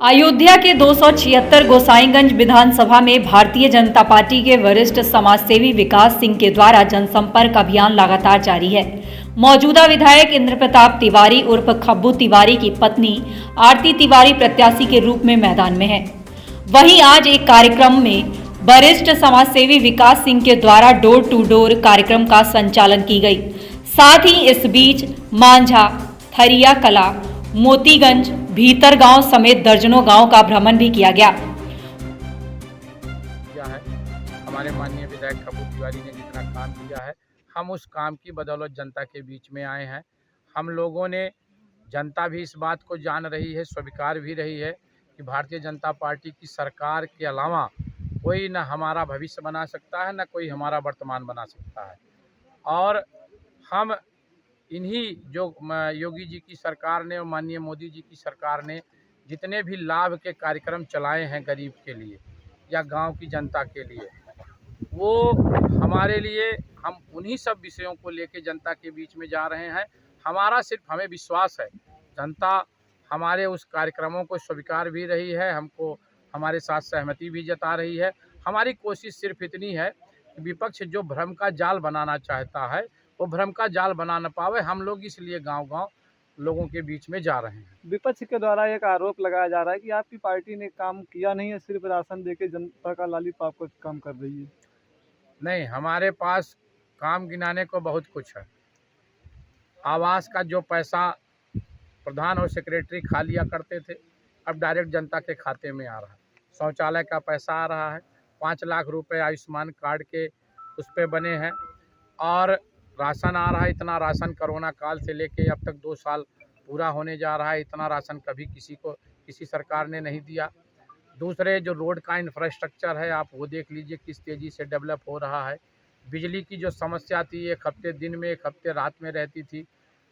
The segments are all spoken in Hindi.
अयोध्या के 276 गोसाईगंज विधानसभा में भारतीय जनता पार्टी के वरिष्ठ समाजसेवी विकास सिंह के द्वारा जनसंपर्क अभियान लगातार जारी है। मौजूदा विधायक इंद्र प्रताप तिवारी उर्फ खब्बू तिवारी की पत्नी आरती तिवारी प्रत्याशी के रूप में मैदान में है। वहीं आज एक कार्यक्रम में वरिष्ठ समाजसेवी विकास सिंह के द्वारा डोर टू डोर कार्यक्रम का संचालन की गई। साथ ही इस बीच मांझा, थरिया कला, मोतीगंज, भीतर गांव समेत दर्जनों गांव का भ्रमण भी किया गया। हमारे माननीय विधायक खब्बू तिवारी ने जितना काम किया है, हम उस काम की बदौलत जनता के बीच में आए हैं। हम लोगों ने, जनता भी इस बात को जान रही है, स्वीकार भी रही है कि भारतीय जनता पार्टी की सरकार के अलावा कोई न हमारा भविष्य बना सकता है, न कोई हमारा वर्तमान बना सकता है। और हम इन्हीं जो योगी जी की सरकार ने और माननीय मोदी जी की सरकार ने जितने भी लाभ के कार्यक्रम चलाए हैं गरीब के लिए या गांव की जनता के लिए, वो हमारे लिए, हम उन्हीं सब विषयों को लेके जनता के बीच में जा रहे हैं। हमें विश्वास है, जनता हमारे उस कार्यक्रमों को स्वीकार भी रही है, हमको हमारे साथ सहमति भी जता रही है। हमारी कोशिश सिर्फ इतनी है कि विपक्ष जो भ्रम का जाल बनाना चाहता है वो भ्रम का जाल बना न पावे। हम लोग इसलिए गांव-गांव लोगों के बीच में जा रहे हैं। विपक्ष के द्वारा एक आरोप लगाया जा रहा है कि आपकी पार्टी ने काम किया नहीं है, सिर्फ राशन देके जनता का लालीपाप का काम कर रही है। नहीं, हमारे पास काम गिनाने को बहुत कुछ है। आवास का जो पैसा प्रधान और सेक्रेटरी खा लिया करते थे, अब डायरेक्ट जनता के खाते में आ रहा है। शौचालय का पैसा आ रहा है, 5 लाख रुपए आयुष्मान कार्ड के उस पे बने हैं। और राशन आ रहा है, इतना राशन कोरोना काल से लेके अब तक 2 साल पूरा होने जा रहा है, इतना राशन कभी किसी सरकार ने नहीं दिया। दूसरे जो रोड का इंफ्रास्ट्रक्चर है, आप वो देख लीजिए किस तेज़ी से डेवलप हो रहा है। बिजली की जो समस्या थी, एक हफ्ते दिन में, एक हफ्ते रात में रहती थी।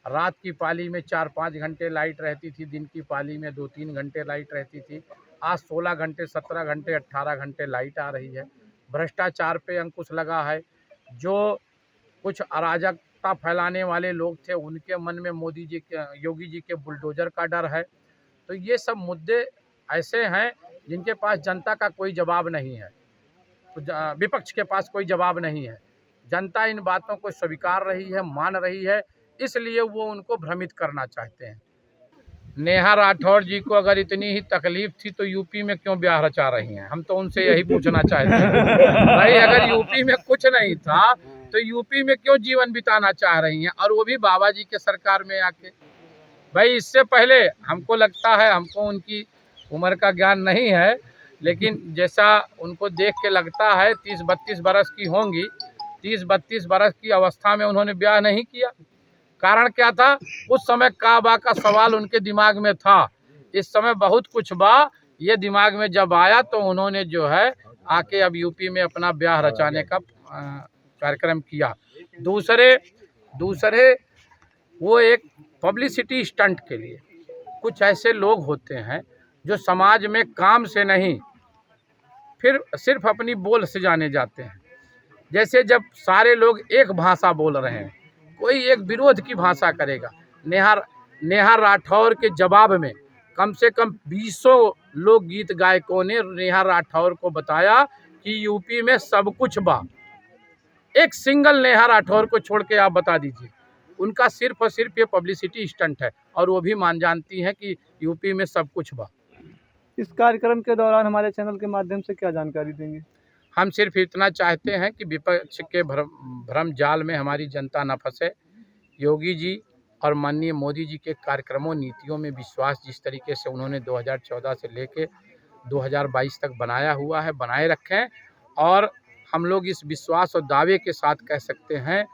रात की पाली में 4-5 घंटे लाइट रहती थी, दिन की पाली में 2-3 घंटे लाइट रहती थी। आज 16 घंटे, 17 घंटे, 18 घंटे लाइट आ रही है। भ्रष्टाचार पे अंकुश लगा है। जो कुछ अराजकता फैलाने वाले लोग थे, उनके मन में योगी जी के बुलडोजर का डर है। तो ये सब मुद्दे ऐसे हैं जिनके पास जनता का कोई जवाब नहीं है, तो विपक्ष के पास कोई जवाब नहीं है। जनता इन बातों को स्वीकार रही है, मान रही है, इसलिए वो उनको भ्रमित करना चाहते हैं। नेहा राठौर जी को अगर इतनी ही तकलीफ थी तो यूपी में क्यों ब्याह रचा रही हैं? हम तो उनसे यही पूछना चाहते हैं। भाई, अगर यूपी में कुछ नहीं था तो यूपी में क्यों जीवन बिताना चाह रही हैं, और वो भी बाबा जी के सरकार में आके? भाई, इससे पहले हमको लगता है, हमको उनकी उम्र का ज्ञान नहीं है, लेकिन जैसा उनको देख के लगता है 30-32 बरस की होंगी। 30-32 बरस की अवस्था में उन्होंने ब्याह नहीं किया। कारण क्या था? उस समय काबा का सवाल उनके दिमाग में था। इस समय बहुत कुछ बा, ये दिमाग में जब आया तो उन्होंने जो है आके अब यूपी में अपना ब्याह रचाने का कार्यक्रम किया। दूसरे वो एक पब्लिसिटी स्टंट के लिए, कुछ ऐसे लोग होते हैं जो समाज में काम से नहीं, फिर सिर्फ अपनी बोल से जाने जाते हैं। जैसे जब सारे लोग एक भाषा बोल रहे हैं, कोई एक विरोध की भाषा करेगा। नेहा राठौर के जवाब में कम से कम 20 लोकगीत गायकों ने नेहा राठौर को बताया कि यूपी में सब कुछ बा। एक सिंगल नेहा राठौर को छोड़ के आप बता दीजिए। उनका सिर्फ और सिर्फ ये पब्लिसिटी स्टंट है, और वो भी मान जानती हैं कि यूपी में सब कुछ बा। इस कार्यक्रम के दौरान हमारे चैनल के माध्यम से क्या जानकारी देंगे? हम सिर्फ इतना चाहते हैं कि विपक्ष के भ्रम जाल में हमारी जनता न फंसे। योगी जी और माननीय मोदी जी के कार्यक्रमों, नीतियों में विश्वास जिस तरीके से उन्होंने 2014 से लेके 2022 तक बनाया हुआ है, बनाए रखें। और हम लोग इस विश्वास और दावे के साथ कह सकते हैं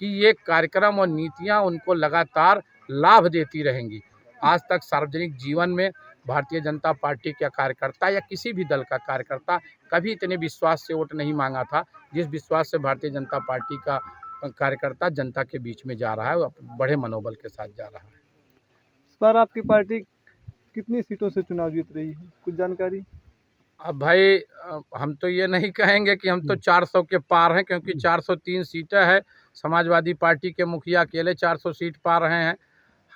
कि ये कार्यक्रम और नीतियां उनको लगातार लाभ देती रहेंगी। आज तक सार्वजनिक जीवन में भारतीय जनता पार्टी का कार्यकर्ता या किसी भी दल का कार्यकर्ता कभी इतने विश्वास से वोट नहीं मांगा था, जिस विश्वास से भारतीय जनता पार्टी का कार्यकर्ता जनता के बीच में जा रहा है, वो बड़े मनोबल के साथ जा रहा है। इस बार आपकी पार्टी कितनी सीटों से चुनाव जीत रही है, कुछ जानकारी? अब भाई, हम तो ये नहीं कहेंगे कि हम तो 400 के पार हैं, क्योंकि 403 सीटें हैं। समाजवादी पार्टी के मुखिया अकेले 400 सीट पा रहे हैं।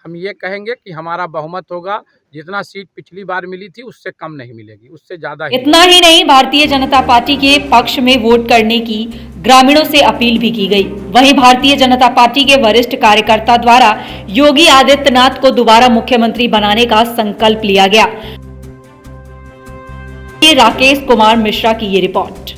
हम ये कहेंगे कि हमारा बहुमत होगा, जितना सीट पिछली बार मिली थी उससे कम नहीं मिलेगी, उससे ज़्यादा ही। इतना ही नहीं, भारतीय जनता पार्टी के पक्ष में वोट करने की ग्रामीणों से अपील भी की गई। वहीं भारतीय जनता पार्टी के वरिष्ठ कार्यकर्ता द्वारा योगी आदित्यनाथ को दोबारा मुख्यमंत्री बनाने का संकल्प लिया गया। राकेश कुमार मिश्रा की ये रिपोर्ट।